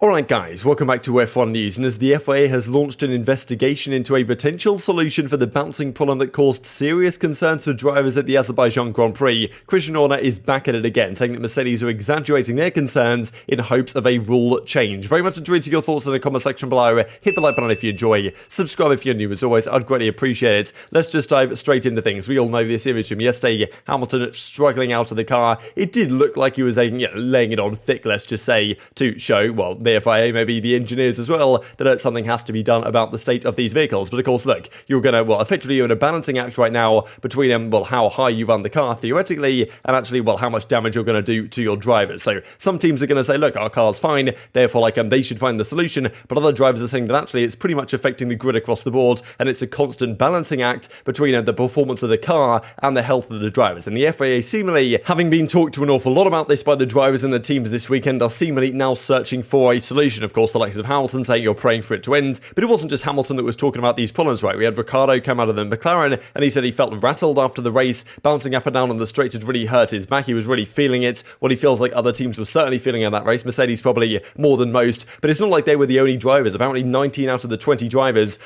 Alright guys, welcome back to F1 News, and as the FIA has launched an investigation into a potential solution for the bouncing problem that caused serious concerns for drivers at the Azerbaijan Grand Prix, Horner is back at it again, saying that Mercedes are exaggerating their concerns in hopes of a rule change. Very much enjoyed your thoughts in the comment section below. Hit the like button if you enjoy, subscribe if you're new. As always, I'd greatly appreciate it. Let's just dive straight into things. We all know this image from yesterday, Hamilton struggling out of the car. It did look like he was laying it on thick, let's just say, to show, well, the FIA, maybe the engineers as well, that something has to be done about the state of these vehicles. But of course, look, you're going to, effectively you're in a balancing act right now between, how high you run the car theoretically, and actually, how much damage you're going to do to your drivers. So some teams are going to say, look, our car's fine, therefore, they should find the solution. But other drivers are saying that actually it's pretty much affecting the grid across the board, and it's a constant balancing act between the performance of the car and the health of the drivers. And the FIA, seemingly, having been talked to an awful lot about this by the drivers and the teams this weekend, are seemingly now searching for a solution. Of course, the likes of Hamilton saying you're praying for it to end, but it wasn't just Hamilton that was talking about these problems, right? We had Riccardo come out of the McLaren, and he said he felt rattled after the race, bouncing up and down on the straight had really hurt his back. He was really feeling it. What he feels like other teams were certainly feeling in that race. Mercedes probably more than most, but it's not like they were the only drivers. Apparently 19 out of the 20 drivers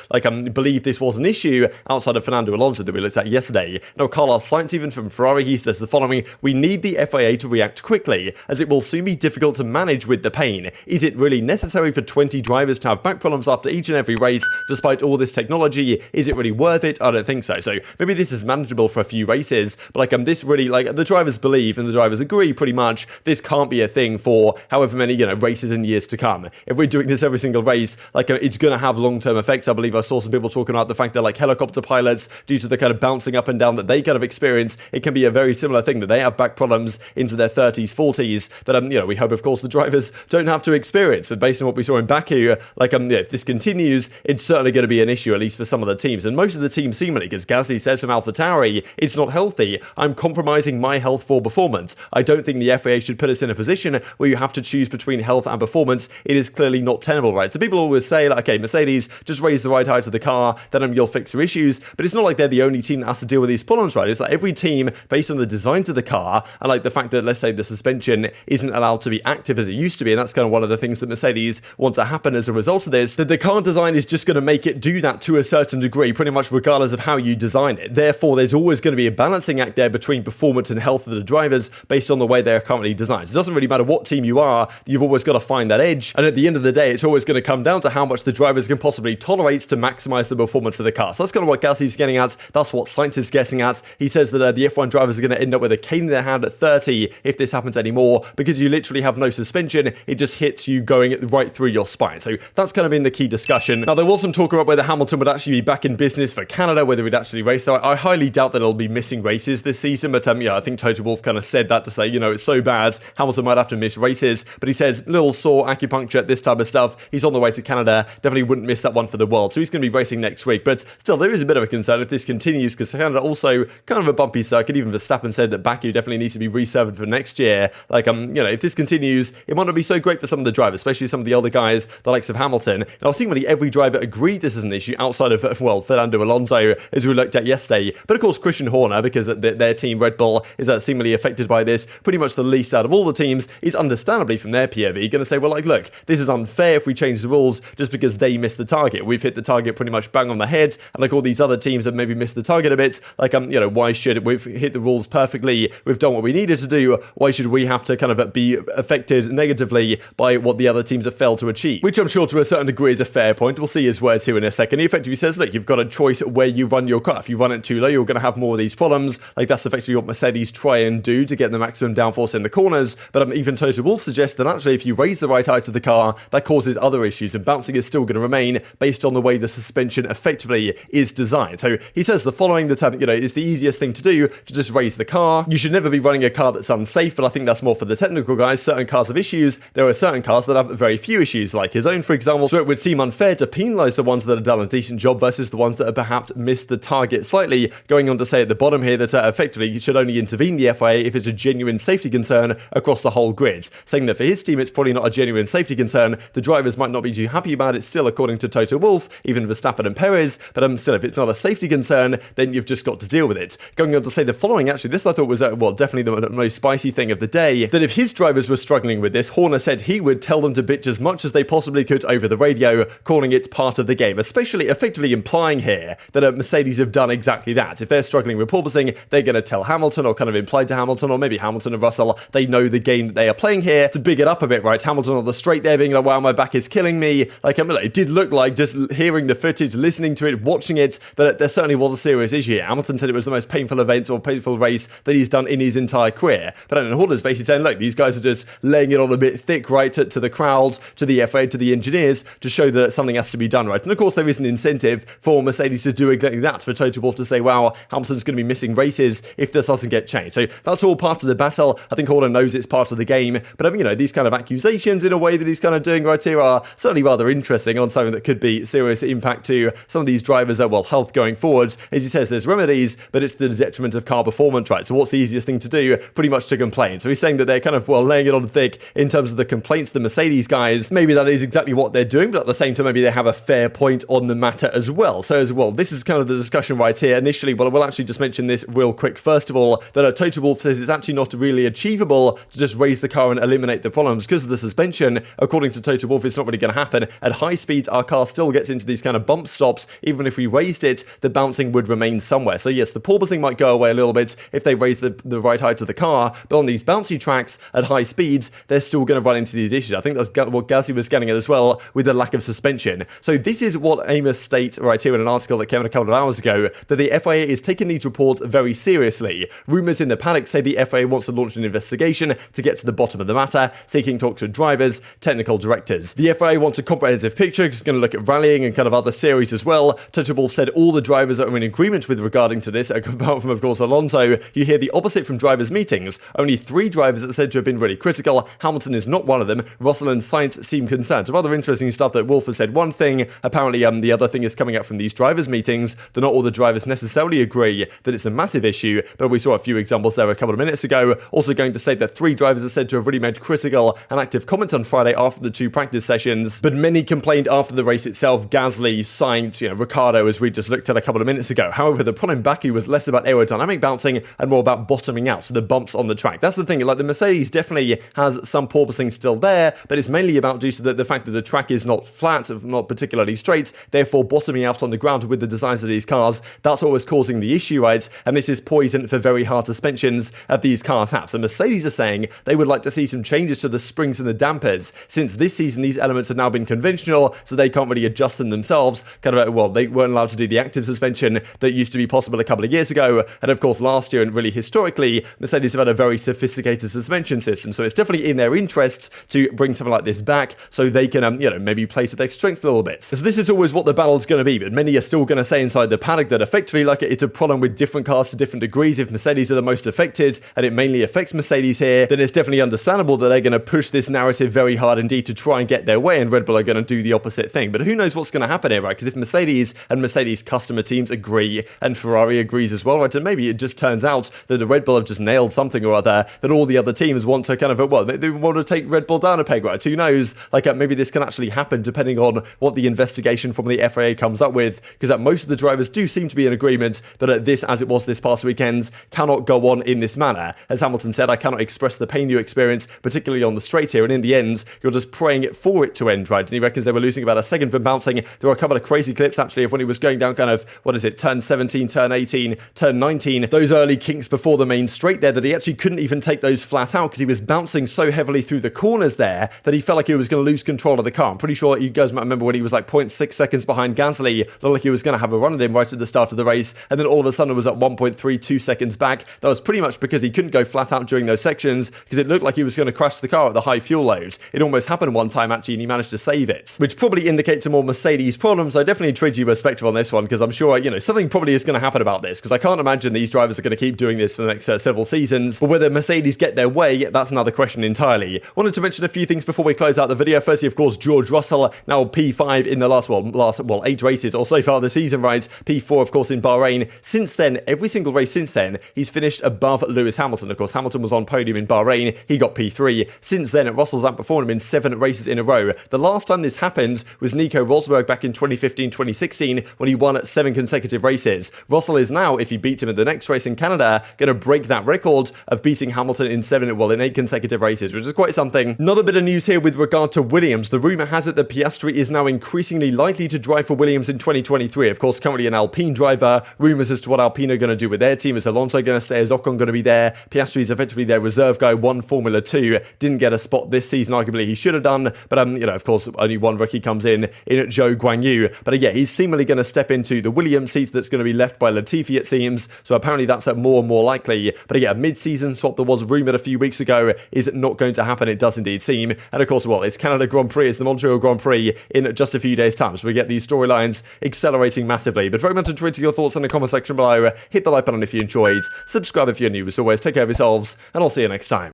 believe this was an issue outside of Fernando Alonso that we looked at yesterday. Now, Carlos Sainz, even from Ferrari, he says the following: we need the FIA to react quickly, as it will soon be difficult to manage with the pain. Is it really necessary for 20 drivers to have back problems after each and every race, despite all this technology? Is it really worth it? I don't think so. So maybe this is manageable for a few races, but this really, the drivers believe and the drivers agree pretty much this can't be a thing for however many, races in years to come. If we're doing this every single race, it's going to have long-term effects. I believe I saw some people talking about the fact that helicopter pilots, due to the kind of bouncing up and down that they kind of experience, it can be a very similar thing that they have back problems into their 30s, 40s that, we hope, of course, the drivers don't have to experience. But based on what we saw in Baku, if this continues, it's certainly going to be an issue, at least for some of the teams. And most of the teams seemingly, because Gasly says from Alpha Tauri, it's not healthy. I'm compromising my health for performance. I don't think the FIA should put us in a position where you have to choose between health and performance. It is clearly not tenable, right? So people always say, okay, Mercedes, just raise the right height of the car, then you'll fix your issues. But it's not like they're the only team that has to deal with these problems, right? It's like every team, based on the designs of the car, and the fact that, let's say, the suspension isn't allowed to be active as it used to be, and that's kind of one of the things that Mercedes want to happen as a result of this, that the car design is just going to make it do that to a certain degree, pretty much regardless of how you design it. Therefore, there's always going to be a balancing act there between performance and health of the drivers based on the way they're currently designed. It doesn't really matter what team you are, you've always got to find that edge, and at the end of the day, it's always going to come down to how much the drivers can possibly tolerate to maximize the performance of the car. So that's kind of what Gasly's getting at. That's what Sainz is getting at. He says that the F1 drivers are going to end up with a cane in their hand at 30 if this happens anymore, because you literally have no suspension. It just hits you going right through your spine. So that's kind of been the key discussion. Now, there was some talk about whether Hamilton would actually be back in business for Canada, whether he'd actually race there. I highly doubt that he'll be missing races this season, but I think Toto Wolff kind of said that to say, it's so bad, Hamilton might have to miss races. But he says, little sore, acupuncture, this type of stuff. He's on the way to Canada, definitely wouldn't miss that one for the world. So he's going to be racing next week. But still, there is a bit of a concern if this continues, because Canada also kind of a bumpy circuit. Even Verstappen said that Baku definitely needs to be reserved for next year. If this continues, it might not be so great for some of the drivers, especially some of the other guys, the likes of Hamilton. And I've seen really every driver agreed this is an issue outside of, Fernando Alonso, as we looked at yesterday. But of course, Horner, because their team, Red Bull, is seemingly affected by this, pretty much the least out of all the teams, is understandably from their POV going to say, look, this is unfair if we change the rules just because they missed the target. We've hit the target pretty much bang on the head, and all these other teams have maybe missed the target a bit. Why should we've hit the rules perfectly? We've done what we needed to do. Why should we have to kind of be affected negatively by what the other teams have failed to achieve? Which I'm sure to a certain degree is a fair point. We'll see his word too in a second. He effectively says, look, you've got a choice where you run your car. If you run it too low, you're going to have more of these problems. That's effectively what Mercedes try and do to get the maximum downforce in the corners. But even Toto Wolff suggests that actually if you raise the right height of the car, that causes other issues, and bouncing is still going to remain based on the way the suspension effectively is designed. So he says the following, that it's the easiest thing to do to just raise the car. You should never be running a car that's unsafe, but I think that's more for the technical guys. Certain cars have issues. There are certain cars that have very few issues, like his own, for example. So it would seem unfair to penalise the ones that have done a decent job versus the ones that have perhaps missed the target slightly. Going on to say at the bottom here that effectively you should only intervene the FIA if it's a genuine safety concern across the whole grid. Saying that for his team it's probably not a genuine safety concern. The drivers might not be too happy about it still, according to Toto Wolff, even Verstappen and Perez. But still, if it's not a safety concern, then you've just got to deal with it. Going on to say the following, actually, this I thought was definitely the most spicy thing of the day, that if his drivers were struggling with this, Horner said he would tell them to bitch as much as they possibly could over the radio, calling it part of the game, especially effectively implying here that Mercedes have done exactly that. If they're struggling with porpoising, they're going to tell Hamilton, or kind of imply to Hamilton, or maybe Hamilton and Russell, they know the game that they are playing here, to big it up a bit, right? Hamilton on the straight there being like, wow, my back is killing me. Like, it did look like, just hearing the footage, listening to it, watching it, that there certainly was a serious issue here. Hamilton said it was the most painful event or painful race that he's done in his entire career. But then Horner's basically saying, look, these guys are just laying it on a bit thick, right, to the crowd, to the FIA, to the engineers, to show that something has to be done, right? And of course, there is an incentive for Mercedes to do exactly that, for Toto Wolff to say, wow, Hamilton's going to be missing races if this doesn't get changed. So that's all part of the battle. I think Horner knows it's part of the game. But these kind of accusations in a way that he's kind of doing right here are certainly rather interesting on something that could be serious impact to some of these drivers' health going forwards. As he says, there's remedies, but it's the detriment of car performance, right? So what's the easiest thing to do? Pretty much to complain. So he's saying that they're kind of, laying it on thick in terms of the complaints to the Mercedes guys. Maybe that is exactly what they're doing, but at the same time, maybe they have a fair point on the matter as well. So as well, this is kind of the discussion right here. Initially, I will actually just mention this real quick. First of all, that Toto Wolff says it's actually not really achievable to just raise the car and eliminate the problems because of the suspension. According to Toto Wolff, it's not really going to happen. At high speeds, our car still gets into these kind of bump stops. Even if we raised it, the bouncing would remain somewhere. So yes, the porpoising might go away a little bit if they raise the right height of the car, but on these bouncy tracks at high speeds, they're still going to run into these issues. I think that's what Gasly was getting at as well with the lack of suspension. So this is what Amos states right here in an article that came out a couple of hours ago, that the FIA is taking these reports very seriously. Rumours in the paddock say the FIA wants to launch an investigation to get to the bottom of the matter, seeking talks with drivers, technical directors. The FIA wants a comprehensive picture, it's going to look at rallying and kind of other series as well. Toto Wolff said all the drivers are in agreement with regarding to this, apart from, of course, Alonso. You hear the opposite from drivers' meetings. Only 3 drivers are said to have been really critical. Hamilton is not one of them. Russell and Sainz seem concerned. So rather interesting stuff that Wolff has said one thing. Apparently, the other thing is coming out from these drivers' meetings that not all the drivers necessarily agree that it's a massive issue, but we saw a few examples there a couple of minutes ago. Also going to say that 3 drivers are said to have really made critical and active comments on Friday after the 2 practice sessions, but many complained after the race itself. Gasly, Sainz, Riccardo, as we just looked at a couple of minutes ago. However, the problem in Baku was less about aerodynamic bouncing and more about bottoming out, so the bumps on the track. That's the thing, like the Mercedes definitely has some porpoising still there, but it's mainly about due to the fact that the track is not flat, not particularly straight, therefore bottoming out on the ground with the designs of these cars. That's what was causing the issue, right? And this is poison for very hard suspensions that these cars have. So Mercedes are saying they would like to see some changes to the springs and the dampers. Since this season, these elements have now been conventional, so they can't really adjust them themselves. They weren't allowed to do the active suspension that used to be possible a couple of years ago. And of course, last year and really historically, Mercedes have had a very sophisticated suspension system. So it's definitely in their interests to bring something like this back so they can, maybe play to their strengths a little bit. So this is always what the battle's going to be, but many are still going to say inside the paddock that effectively, it's a problem with different cars to different degrees. If Mercedes are the most affected, and it mainly affects Mercedes here, then it's definitely understandable that they're going to push this narrative very hard indeed to try and get their way, and Red Bull are going to do the opposite thing. But who knows what's going to happen here, right? Because if Mercedes and Mercedes customer teams agree, and Ferrari agrees as well, right, and maybe it just turns out that the Red Bull have just nailed something or other, that all the other teams want to they want to take Red Bull down a peg, right? Who knows? Maybe this can actually happen depending on what the investigation from the FIA comes up with, because most of the drivers do seem to be in agreement that this, as it was this past weekend, cannot go on in this manner. As Hamilton said, I cannot express the pain you experience, particularly on the straight here, and in the end, you're just praying for it to end, right? And he reckons they were losing about a second from bouncing. There were a couple of crazy clips, actually, of when he was going down turn 17, turn 18, turn 19, those early kinks before the main straight there, that he actually couldn't even take those flat out because he was bouncing so heavily through the corners there that he felt like he was going to lose control of the car. I'm pretty sure you guys might remember when he was 0.6 seconds behind Gasly, looked like he was going to have a run at him right at the start of the race, and then all of a sudden it was at 1.32 seconds back. That was pretty much because he couldn't go flat out during those sections because it looked like he was going to crash the car at the high fuel load. It almost happened one time actually, and he managed to save it, which probably indicates a more Mercedes problem. So I definitely treat you perspective on this one, because I'm sure something probably is going to happen about this, because I can't imagine these drivers are going to keep doing this for the next several seasons. But whether Mercedes get their way, that's another question entirely. Wanted to mention a few things before we close out the video. Firstly, of course, George Russell, now P5 in the last 8 races or so far this season, right? P4, of course, in Bahrain. Since then, every single race since then, he's finished above Lewis Hamilton. Of course, Hamilton was on podium in Bahrain. He got P3. Since then, Russell's outperformed him in 7 races in a row. The last time this happened was Nico Rosberg back in 2015-2016 when he won 7 consecutive races. Russell is now, if he beats him at the next race in Canada, going to break that record of beating Hamilton in 8 consecutive races, which is quite something. Another bit of news news here with regard to Williams. The rumour has it that Piastri is now increasingly likely to drive for Williams in 2023. Of course, currently an Alpine driver. Rumours as to what Alpine are going to do with their team. Is Alonso going to stay? Is Ocon going to be there? Piastri is effectively their reserve guy, won Formula 2. Didn't get a spot this season, arguably he should have done. But, of course, only one rookie comes in Zhou Guanyu. But yeah, he's seemingly going to step into the Williams seat that's going to be left by Latifi, it seems. So apparently that's more and more likely. But yeah, a mid-season swap that was rumoured a few weeks ago is not going to happen. It does indeed seem. And of course, well, it's Canada Grand Prix, it's the Montreal Grand Prix in just a few days' time. So we get these storylines accelerating massively. But very much enjoyed your thoughts in the comment section below. Hit the like button if you enjoyed. Subscribe if you're new. As always, take care of yourselves, and I'll see you next time.